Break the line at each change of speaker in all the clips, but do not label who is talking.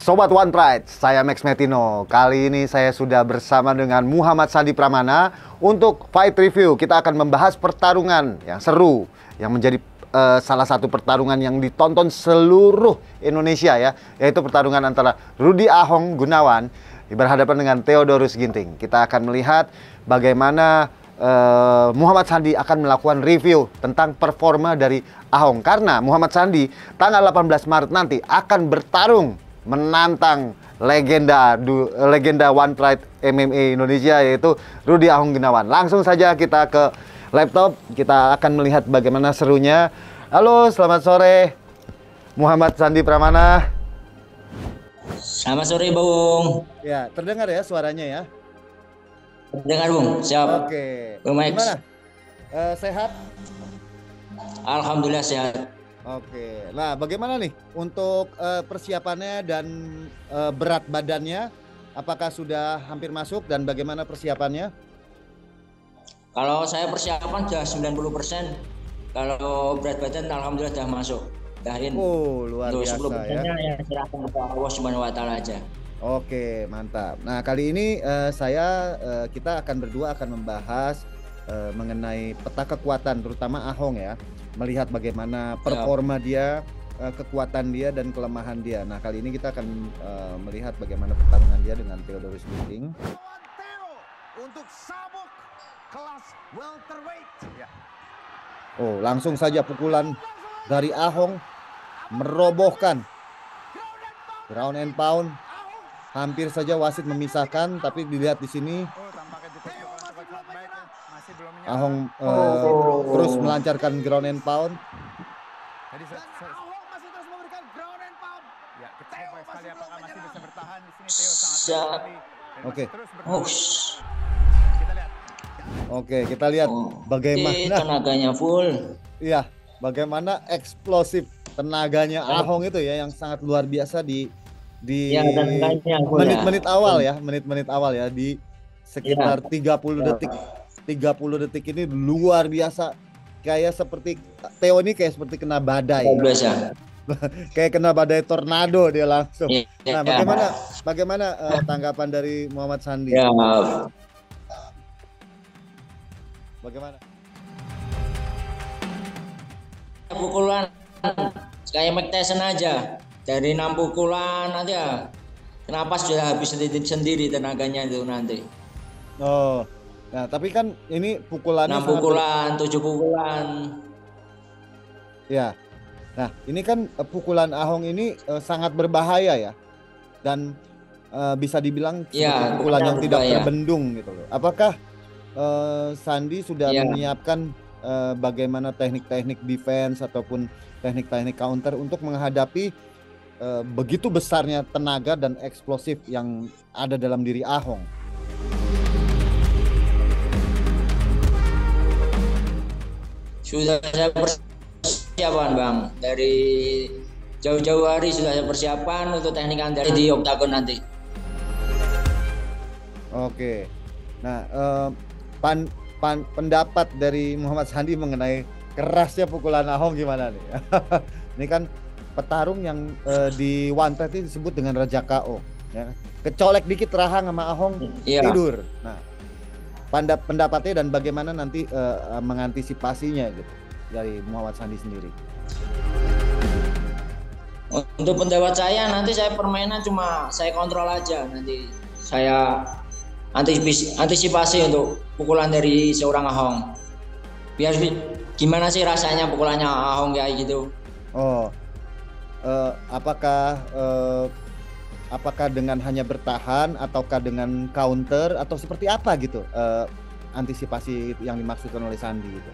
Sobat One Pride, saya Max Metino. Kali ini saya sudah bersama dengan Muhammad Sandi Pramana untuk Fight Review. Kita akan membahas pertarungan yang seru, yang menjadi salah satu pertarungan yang ditonton seluruh Indonesia ya, yaitu pertarungan antara Rudy Ahong Gunawan berhadapan dengan Theodorus Ginting. Kita akan melihat bagaimana Muhammad Sandi akan melakukan review tentang performa dari Ahong, karena Muhammad Sandi tanggal 18 Maret nanti akan bertarung menantang legenda One Pride MMA Indonesia, yaitu Rudy Ahong Gunawan. Langsung saja kita ke laptop, kita akan melihat bagaimana serunya. Halo, selamat sore Muhammad Sandi Pramana.
Selamat sore Bung.
Ya, terdengar ya suaranya ya?
Dengar Bung, siap.
Oke.
Bung Max.
Gimana? Sehat?
Alhamdulillah sehat.
Oke. Nah, bagaimana nih untuk persiapannya dan berat badannya? Apakah sudah hampir masuk dan bagaimana persiapannya?
Kalau saya persiapan sudah 90%. Kalau berat badan alhamdulillah sudah masuk.
Oh, luar
untuk
biasa ya.
Yang serahkan kepada Allah Subhanahu wa taala aja.
Oke, mantap. Nah, kali ini kita berdua akan membahas mengenai peta kekuatan, terutama Ahong ya. Melihat bagaimana performa dia, kekuatan dia dan kelemahan dia. Nah, kali ini kita akan melihat bagaimana pertarungan dia dengan Theodorus Ginting. Untuk sabuk kelas welterweight. Ya. Oh, langsung saja pukulan dari Ahong merobohkan ground and pound. Hampir saja wasit memisahkan, tapi dilihat di sini Ahong terus melancarkan ground and pound. Ahong masih terus memberikan ground and pound. Ya, kita coba sekali apakah masih bisa bertahan di sini. Theo sangat sekali. Oke. Kita lihat. Oke, kita lihat bagaimana
tenaganya full.
Iya, bagaimana eksplosif tenaganya Ahong itu ya, yang sangat luar biasa di menit-menit awal ya, di sekitar 30 detik. 30 detik ini luar biasa. Kayak seperti Theo ini kayak seperti kena badai. Kayak kena badai tornado dia langsung. Nah, bagaimana tanggapan dari Muhammad Sandi?
Ya.
Bagaimana?
Pukulan kayak Mike Tyson aja. Dari 6 pukulan aja. Kenapa sudah habis sendiri tenaganya itu nanti?
Oh. Nah, tapi kan ini pukulannya
6 pukulan, 7 pukulan.
Ya. Nah, ini kan pukulan Ahong ini sangat berbahaya ya. Dan bisa dibilang pukulan yang tidak terbendung gitu loh. Apakah Sandi sudah menyiapkan bagaimana teknik-teknik defense ataupun teknik-teknik counter untuk menghadapi begitu besarnya tenaga dan eksplosif yang ada dalam diri Ahong?
Sudah saya persiapan Bang, dari jauh-jauh hari sudah saya persiapan untuk teknik antar di oktagon nanti. Oke.
Nah, pendapat dari Muhammad Sandi mengenai kerasnya pukulan Ahong gimana nih? Ini kan petarung yang di One Pride ini disebut dengan Raja KO ya. Kecolek dikit rahang sama Ahong tidur. Nah, pendapatnya dan bagaimana nanti mengantisipasinya gitu dari Muhammad Sandi sendiri?
Untuk pendapat saya, nanti saya permainan cuma saya kontrol aja. Nanti saya antisipasi untuk pukulan dari seorang Ahong. Biar gimana sih rasanya pukulannya Ahong kayak gitu.
Oh, apakah dengan hanya bertahan ataukah dengan counter atau seperti apa gitu antisipasi yang dimaksudkan oleh Sandi gitu?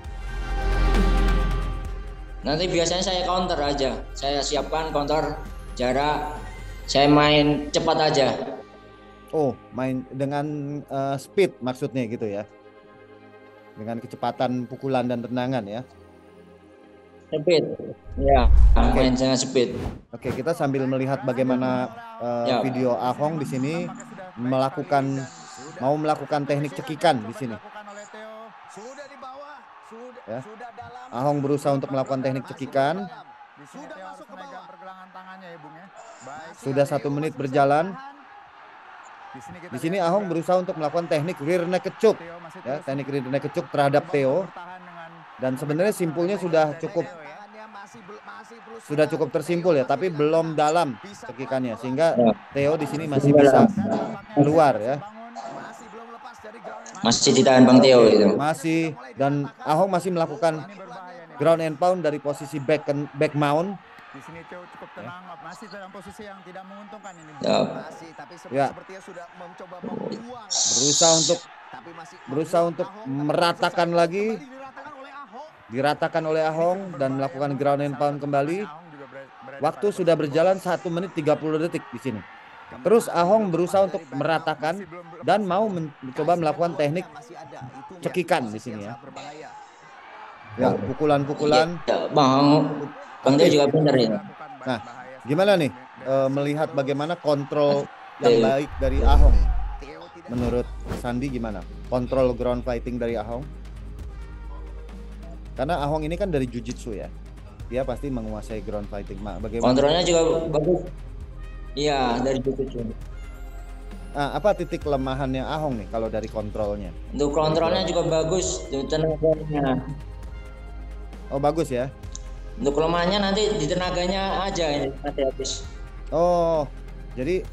Nanti biasanya saya counter aja, saya siapkan counter jarak, saya main cepat aja.
Oh, main dengan speed maksudnya gitu ya, dengan kecepatan pukulan dan tendangan ya?
Speed, ya, main dengan speed.
Oke, kita sambil melihat bagaimana video Ahong di sini mau melakukan teknik cekikan di sini. Ya. Ahong berusaha untuk melakukan teknik cekikan.
Di sini Theo harus memegang pergelangan tangannya ya Bung ya. Baik.
Sudah 1 menit berjalan. Di sini Ahong berusaha untuk melakukan teknik rear naked choke, ya, teknik rear naked choke terhadap Theo. Dan sebenarnya simpulnya sudah cukup tersimpul ya, tapi belum dalam cekikannya, sehingga Theo di sini masih bisa keluar ya.
Masih ditahan Bang Theo itu.
Masih, dan Ahong masih melakukan ground and pound dari posisi back mount.
Di sini Theo cukup tenang, masih dalam posisi yang tidak menguntungkan ini.
Ya. Berusaha untuk meratakan lagi. Diratakan oleh Ahong dan melakukan ground and pound kembali. Waktu sudah berjalan 1 menit 30 detik di sini. Terus Ahong berusaha untuk meratakan dan mau mencoba melakukan teknik cekikan di sini ya. Ya, pukulan-pukulan.
Bang Theo juga benar ya.
Nah, gimana nih melihat bagaimana kontrol yang baik dari Ahong? Menurut Sandi gimana? Kontrol ground fighting dari Ahong? Karena Ahong ini kan dari Jiu-Jitsu ya. Dia pasti menguasai ground fighting. Bagaimana?
Kontrolnya juga bagus. Iya, dari Jiu-Jitsu.
Nah, apa titik kelemahannya Ahong nih kalau dari kontrolnya?
Untuk kontrolnya juga bagus, tenaganya.
Oh, bagus ya.
Untuk kelemahannya nanti di tenaganya aja ini nanti habis.
Oh, jadi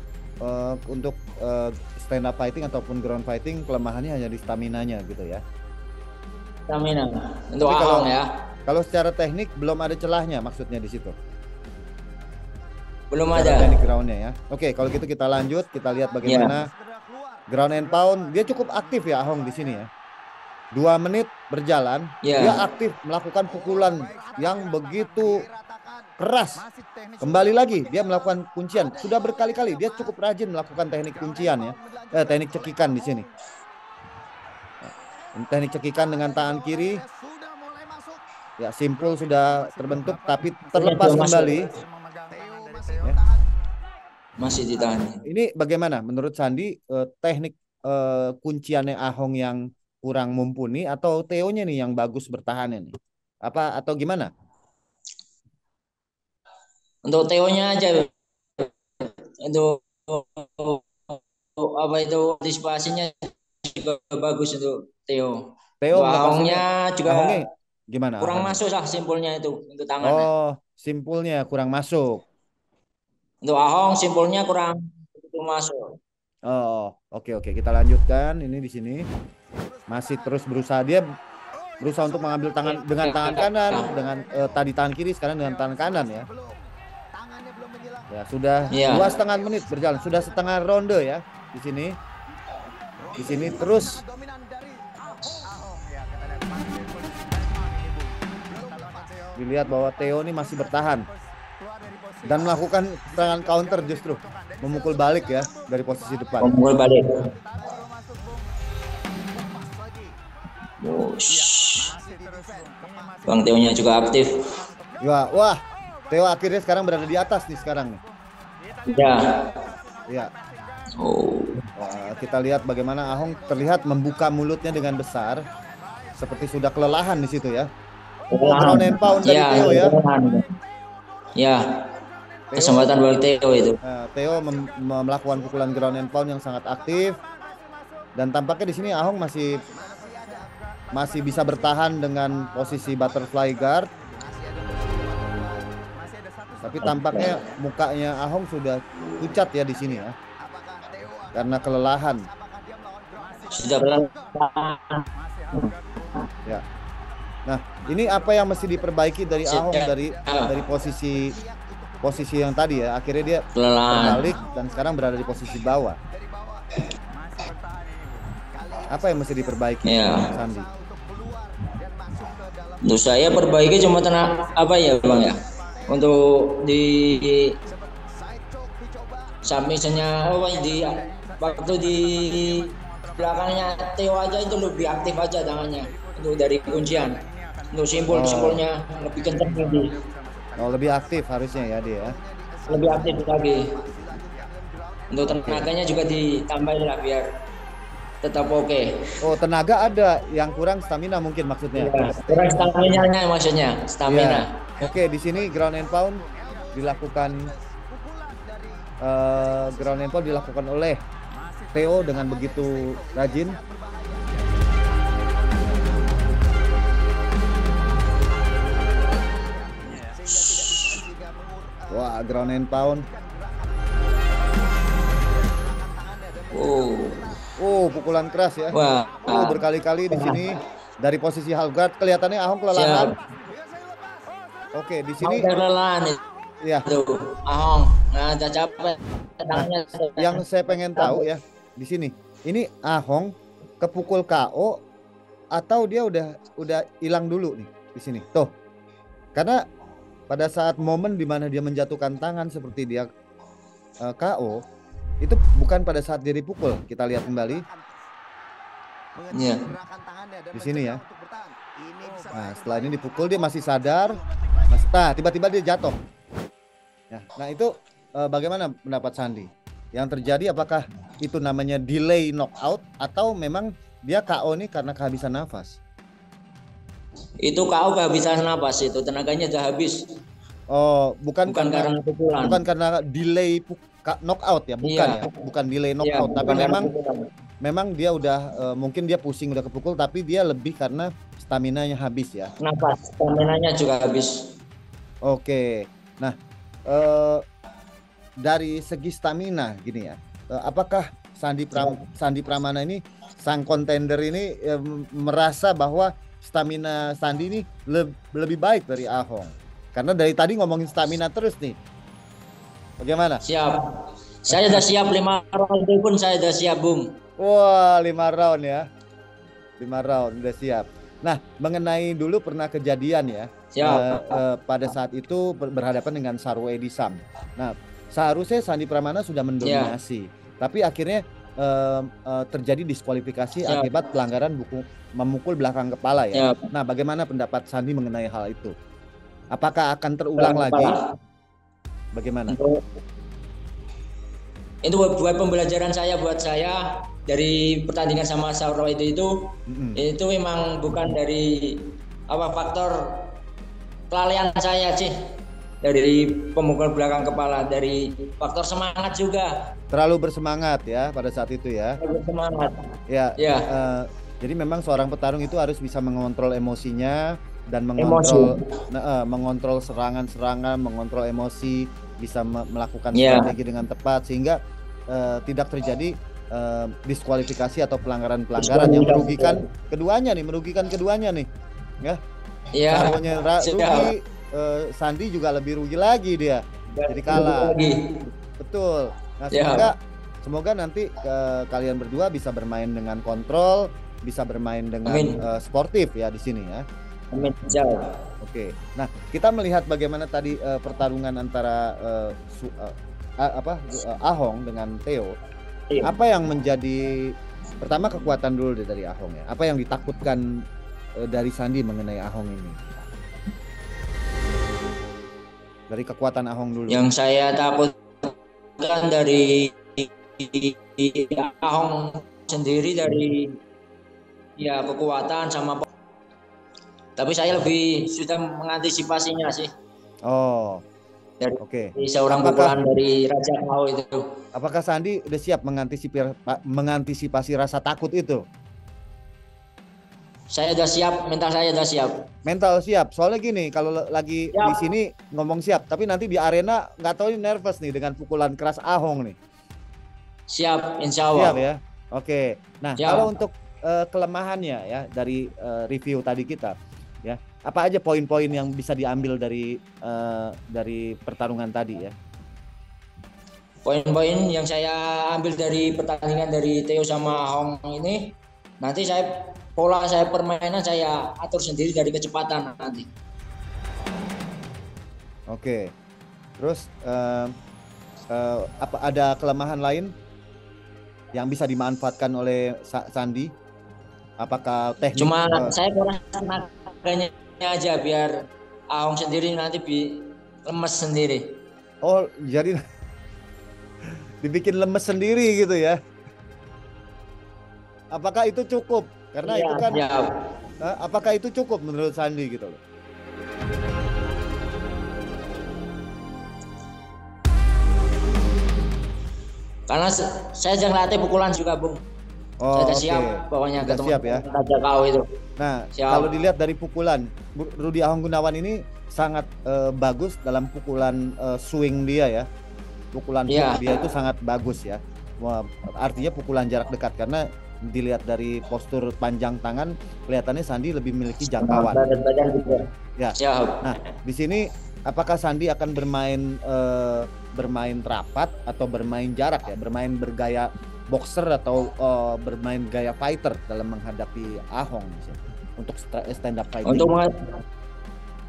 untuk stand up fighting ataupun ground fighting kelemahannya hanya di stamina-nya gitu ya.
Stamina. Untuk
Tapi
Ahong ya.
Kalau secara teknik belum ada celahnya maksudnya di situ.
Belum
Secara
ada.
teknik groundnya ya. Oke, kalau gitu kita lanjut, kita lihat bagaimana ground and pound. Dia cukup aktif ya Ahong di sini ya. 2 menit berjalan, dia aktif melakukan pukulan yang begitu keras. Kembali lagi dia melakukan kuncian. Sudah berkali-kali dia cukup rajin melakukan teknik kuncian ya. Teknik cekikan di sini. Teknik cekikan dengan tangan kiri. Ya, simpul sudah terbentuk tapi terlepas kembali. Ya.
Masih ditahan.
Ini bagaimana menurut Sandi teknik kunciannya Ahong yang kurang mumpuni atau Theo-nya nih yang bagus bertahannya nih? Apa atau gimana?
Untuk Theo-nya aja. Untuk apa itu antisipasinya juga bagus untuk Theo.
Theo
Ahongnya juga
gimana?
Kurang masuk lah simpulnya itu untuk tangannya.
Oh, simpulnya kurang masuk.
Untuk Ahong simpulnya kurang masuk.
Oh, oke, kita lanjutkan. Ini di sini masih terus berusaha, dia berusaha untuk mengambil tangan dengan tangan kanan, dengan tadi tangan kiri, sekarang dengan tangan kanan ya. Ya, sudah 2,5 menit berjalan, sudah setengah ronde ya di sini. Di sini terus dilihat bahwa Theo ini masih bertahan dan melakukan serangan counter, justru memukul balik ya dari posisi depan.
Memukul balik. Bang Theo-nya juga aktif.
Ya, wah, Theo akhirnya sekarang berada di atas nih sekarang nih. Ya.
Oh.
Wah, kita lihat bagaimana Ahong terlihat membuka mulutnya dengan besar, seperti sudah kelelahan di situ ya. Ground and pound dari Theo ya.
Ya. Kesempatan bagi Theo itu.
Theo melakukan pukulan ground and pound yang sangat aktif, dan tampaknya di sini Ahong masih bisa bertahan dengan posisi butterfly guard. Tapi tampaknya mukanya Ahong sudah pucat ya di sini ya, karena kelelahan.
Sudah kelelahan.
Ya. Nah, ini apa yang mesti diperbaiki dari Ahong dari posisi yang tadi ya, akhirnya dia berbalik dan sekarang berada di posisi bawah. Apa yang mesti diperbaiki, Sandi?
Untuk saya perbaiki cuma tenang apa ya Bang ya, untuk di submissionnya di waktu di belakangnya Theo aja itu lebih aktif aja tangannya untuk dari kuncian. Untuk simpulnya lebih kencang lagi.
Oh, lebih aktif harusnya ya dia.
Lebih aktif lagi. Untuk tenaganya juga ditambahin lah biar tetap oke.
Oh, tenaga ada, yang kurang stamina mungkin maksudnya.
Ya, kurang stamina-nya maksudnya, stamina.
Oke, di sini ground and pound dilakukan oleh Theo dengan begitu rajin. Wah, ground and pound. Pukulan keras ya.
Wah.
Berkali-kali di sini dari posisi half guard kelihatannya Ahong kelelahan. Oke, di sini
kelelahan
ya.
Ahong, udah capek.
Yang saya pengen tahu ya di sini, ini Ahong kepukul KO atau dia udah hilang dulu nih di sini. Tuh. Karena pada saat momen di mana dia menjatuhkan tangan seperti dia KO, itu bukan pada saat dia dipukul. Kita lihat kembali.
Iya.
Di sini ya. Nah, setelah ini dipukul dia masih sadar. Nah, tiba-tiba dia jatuh. Ya, nah itu bagaimana pendapat Sandi? Yang terjadi apakah itu namanya delay knockout atau memang dia KO nih karena kehabisan nafas?
Itu KO kehabisan nafas, itu tenaganya udah habis.
Oh, bukan
karena pukulan.
Bukan karena delay knockout ya, bukan
iya.
Ya, bukan delay knockout, tapi memang dia udah mungkin dia pusing udah kepukul, tapi dia lebih karena staminanya habis ya.
Nafas, staminanya juga habis.
Oke, nah dari segi stamina gini ya, apakah Sandi Pramana ini sang kontender ini merasa bahwa stamina Sandi ini lebih baik dari Ahong? Karena dari tadi ngomongin stamina terus nih. Bagaimana?
Siap. Saya udah siap 5 round itu pun saya udah siap, Bung.
Wah, 5 round ya. 5 round udah siap. Nah, mengenai dulu pernah kejadian ya. Pada saat itu berhadapan dengan Sarwo Edisam. Nah, seharusnya Sandi Pramana sudah mendominasi. Tapi akhirnya terjadi diskualifikasi akibat pelanggaran memukul belakang kepala ya. Nah, bagaimana pendapat Sandi mengenai hal itu? Apakah akan terulang lagi? Bagaimana?
Itu buat pembelajaran buat saya dari pertandingan sama Sarwo itu memang bukan dari faktor kelalaian saya sih, dari pemukul belakang kepala, dari faktor semangat juga.
Terlalu bersemangat ya pada saat itu ya.
Bersemangat.
Ya. Jadi memang seorang petarung itu harus bisa mengontrol emosinya dan mengontrol serangan-serangan, mengontrol emosi, bisa melakukan strategi dengan tepat sehingga tidak terjadi diskualifikasi atau pelanggaran-pelanggaran yang merugikan keduanya nih, ya.
Iya.
Rugi, Sandi juga lebih rugi lagi dia, jadi kalah. Betul. Nah, semoga nanti kalian berdua bisa bermain dengan kontrol, bisa bermain dengan sportif ya di sini ya. Oke. Nah, kita melihat bagaimana tadi pertarungan antara Ahong dengan Theo. Apa yang menjadi pertama kekuatan dulu dari Ahong ya? Apa yang ditakutkan dari Sandi mengenai Ahong ini? Dari kekuatan Ahong dulu.
Yang saya takutkan dari Ahong sendiri dari kekuatan sama, tapi saya lebih sudah mengantisipasinya sih.
Oh.
Oke. Seorang pukulan dari Raja KO itu.
Apakah Sandi udah siap mengantisipasi rasa takut itu?
Saya udah siap, mental saya udah siap.
Mental siap, soalnya gini, kalau lagi di sini ngomong siap, tapi nanti di arena nggak tahu ini nervous nih dengan pukulan keras Ahong nih.
Siap, insya Allah.
Siap ya. Oke. Nah, kalau untuk kelemahannya ya dari review tadi kita, ya apa aja poin-poin yang bisa diambil dari pertarungan tadi ya?
Poin-poin yang saya ambil dari pertandingan dari Theo sama Ahong ini, nanti pola permainan saya atur sendiri dari kecepatan nanti.
Oke. Terus apa ada kelemahan lain yang bisa dimanfaatkan oleh Sandi? Apakah teknik?
Cuma saya kurang tenaganya aja biar Ahong sendiri nanti lemes sendiri.
Oh, jadi dibikin lemes sendiri gitu ya? Apakah itu cukup? Karena itu kan apakah itu cukup menurut Sandi gitu loh?
Karena saya sedang latih pukulan juga, Bung.
Oh,
Saya
oke.
siap pokoknya
Sudah
ketemu
siap ya.
Raja KO itu.
Nah,
Siap.
kalau dilihat dari pukulan, Rudy Ahong Gunawan ini sangat bagus dalam pukulan swing dia ya. Pukulan
Iya.
hook dia itu sangat bagus ya. Wah, artinya pukulan jarak dekat karena dilihat dari postur panjang tangan kelihatannya Sandi lebih memiliki jangkauan.
Badan juga.
Ya.
Siap.
Nah, di sini apakah Sandi akan bermain rapat atau bermain jarak ya, bermain bergaya boxer atau bermain gaya fighter dalam menghadapi Ahong misalnya, untuk stand up fighting?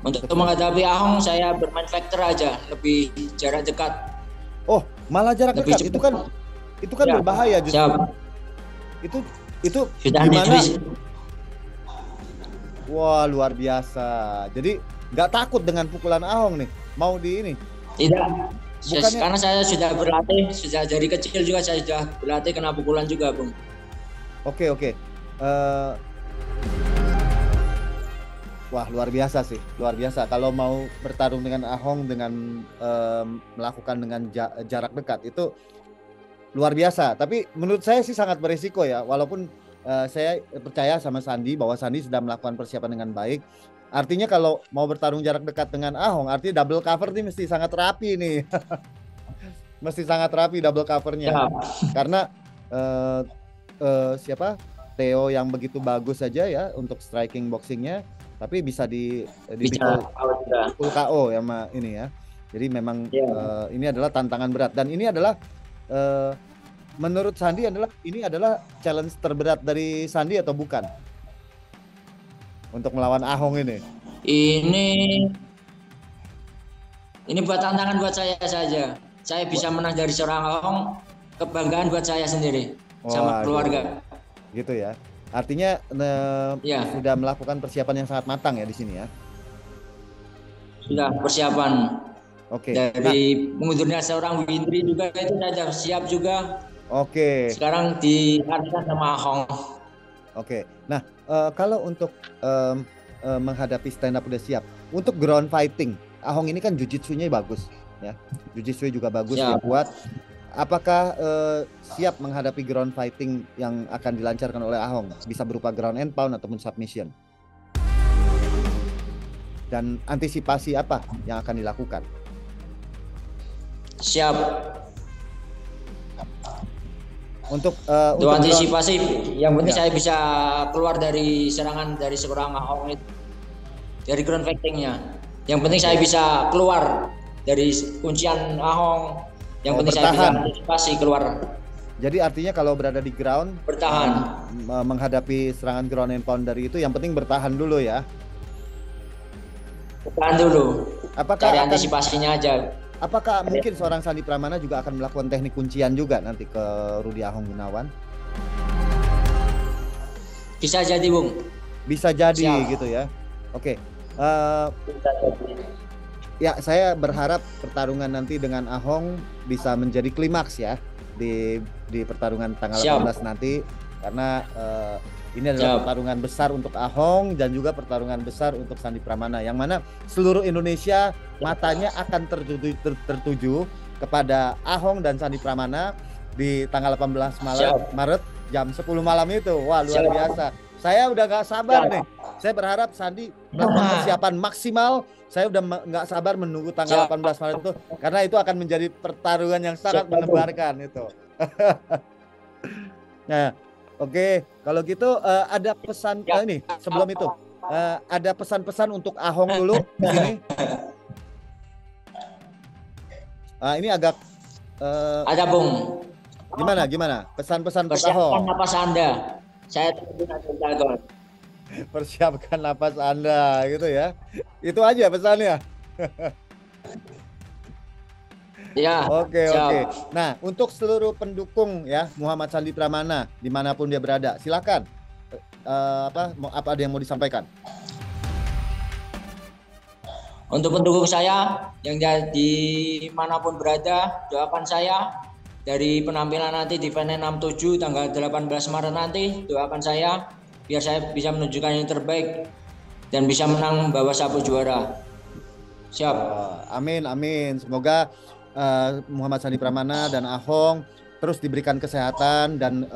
Untuk menghadapi Ahong saya bermain fighter aja, lebih jarak dekat.
Oh, malah jarak
Lebih
dekat
cepat.
itu kan
Ya.
berbahaya justru.
Siap.
Itu
Sudah
gimana?
ditulis.
Wah, luar biasa. Jadi nggak takut dengan pukulan Ahong nih. Mau di ini.
Tidak.
Bukannya-
Karena saya sudah berlatih, sudah dari kecil juga saya sudah berlatih kena pukulan juga, Bung.
Oke. Wah, luar biasa sih, luar biasa. Kalau mau bertarung dengan Ahong dengan melakukan dengan jarak dekat itu luar biasa. Tapi menurut saya sih sangat berisiko ya. Walaupun saya percaya sama Sandi bahwa Sandi sudah melakukan persiapan dengan baik. Artinya kalau mau bertarung jarak dekat dengan Ahong, artinya double cover nih mesti sangat rapi nih. Mesti sangat rapi double covernya.
Ya.
Karena siapa? Theo yang begitu bagus saja ya untuk striking boxingnya, tapi bisa
Bisa
full KO ya sama ini ya. Jadi memang ini adalah tantangan berat dan ini adalah menurut Sandi ini adalah challenge terberat dari Sandi atau bukan? Untuk melawan Ahong ini.
Ini buat tantangan buat saya saja. Saya bisa menang dari seorang Ahong, kebanggaan buat saya sendiri sama keluarga.
Gitu ya. Artinya sudah melakukan persiapan yang sangat matang ya di sini ya.
Sudah persiapan.
Oke.
Dari mengundurnya seorang Windri juga itu sudah siap juga.
Oke.
Sekarang diharapkan sama Ahong.
Oke. Nah, kalau untuk menghadapi stand up udah siap. Untuk ground fighting, Ahong ini kan jujitsunya bagus ya. Jujitsu juga bagus, dia kuat. Apakah siap menghadapi ground fighting yang akan dilancarkan oleh Ahong? Bisa berupa ground and pound ataupun submission. Dan antisipasi apa yang akan dilakukan?
Siap.
Untuk
antisipasi, yang penting saya bisa keluar dari serangan dari seorang Ahong itu, dari ground fightingnya. Yang penting saya bisa keluar dari kuncian Ahong. Yang penting
bertahan.
saya bisa antisipasi keluar.
Jadi artinya kalau berada di ground,
bertahan,
menghadapi serangan ground and pound dari itu, yang penting bertahan dulu ya.
Bertahan dulu.
Apakah
cari antisipasinya aja.
Apakah mungkin seorang Sandi Pramana juga akan melakukan teknik kuncian juga nanti ke Rudy Ahong Gunawan?
Bisa jadi, Bung.
Bisa jadi. Siap. Gitu ya. Oke. Ya, saya berharap pertarungan nanti dengan Ahong bisa menjadi klimaks ya di pertarungan tanggal 18 nanti, karena ini adalah pertarungan besar untuk Ahong dan juga pertarungan besar untuk Sandi Pramana, yang mana seluruh Indonesia matanya akan tertuju kepada Ahong dan Sandi Pramana di tanggal 18 Maret jam 10 malam itu. Wah, luar biasa. Saya udah gak sabar nih. Saya berharap Sandi melakukan persiapan maksimal. Saya udah nggak sabar menunggu tanggal 18 Maret itu, karena itu akan menjadi pertarungan yang sangat menebarkan itu. Nah, oke. Kalau gitu ada pesan ini sebelum itu ada pesan-pesan untuk Ahong dulu di sini. Ini agak
ada, Bung.
Gimana? Pesan-pesan untuk Ahong.
Persiapkan napas Anda. Saya tunggu jagoan.
Persiapkan napas Anda gitu ya. Itu aja pesannya.
Ya.
Oke. Nah, untuk seluruh pendukung ya Muhammad Sandi Pramana dimanapun dia berada, silakan. Apa ada yang mau disampaikan?
Untuk pendukung saya yang di manapun berada, doakan saya dari penampilan nanti di Venen 67 tanggal 18 Maret nanti, doakan saya biar saya bisa menunjukkan yang terbaik dan bisa menang membawa sapu juara. Siap.
Amin. Semoga Muhammad Sandi Pramana dan Ahong terus diberikan kesehatan dan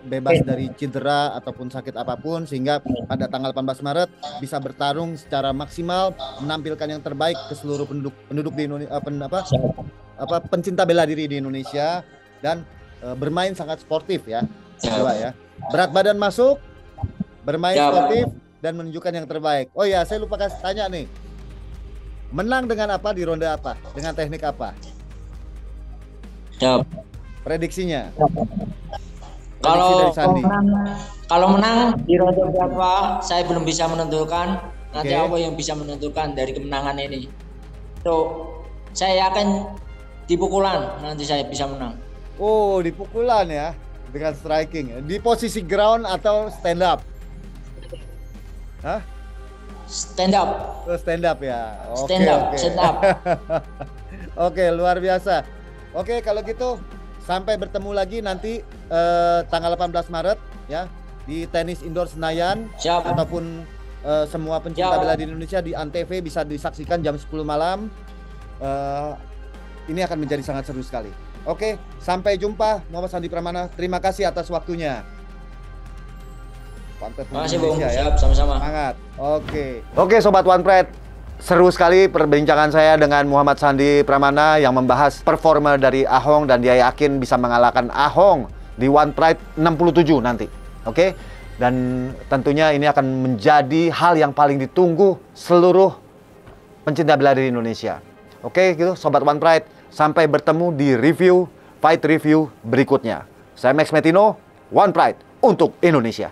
bebas dari cedera ataupun sakit apapun, sehingga pada tanggal 18 Maret bisa bertarung secara maksimal, menampilkan yang terbaik ke seluruh penduduk di Indonesia, pencinta bela diri di Indonesia, dan bermain sangat sportif ya. Coba ya. Berat badan masuk, bermain sportif dan menunjukkan yang terbaik. Oh ya, saya lupa kasih tanya nih. Menang dengan apa di ronde apa? Dengan teknik apa? Prediksinya.
Kalau menang di ronde berapa saya belum bisa menentukan. Nanti apa yang bisa menentukan dari kemenangan ini. Saya yakin di pukulan nanti saya bisa menang.
Oh, di pukulan ya, dengan striking. Di posisi ground atau stand up? Hah?
Stand up.
Oh, stand up ya.
Stand up.
Oke, luar biasa. Oke, kalau gitu sampai bertemu lagi nanti tanggal 18 Maret ya di tenis indoor Senayan.
Siap.
Ataupun semua pencinta bela diri Indonesia di Antv bisa disaksikan jam 10 malam. Ini akan menjadi sangat seru sekali. Oke, sampai jumpa Muhammad Sandi Pramana. Terima kasih atas waktunya.
Terima kasih Bung, siap, sama-sama.
Semangat. Oke, Sobat One Pride. Seru sekali perbincangan saya dengan Muhammad Sandi Pramana yang membahas performa dari Ahong, dan dia yakin bisa mengalahkan Ahong di One Pride 67 nanti. Oke? Dan tentunya ini akan menjadi hal yang paling ditunggu seluruh pencinta bela diri Indonesia. Oke, gitu Sobat One Pride. Sampai bertemu di fight review berikutnya. Saya Max Metino, One Pride untuk Indonesia.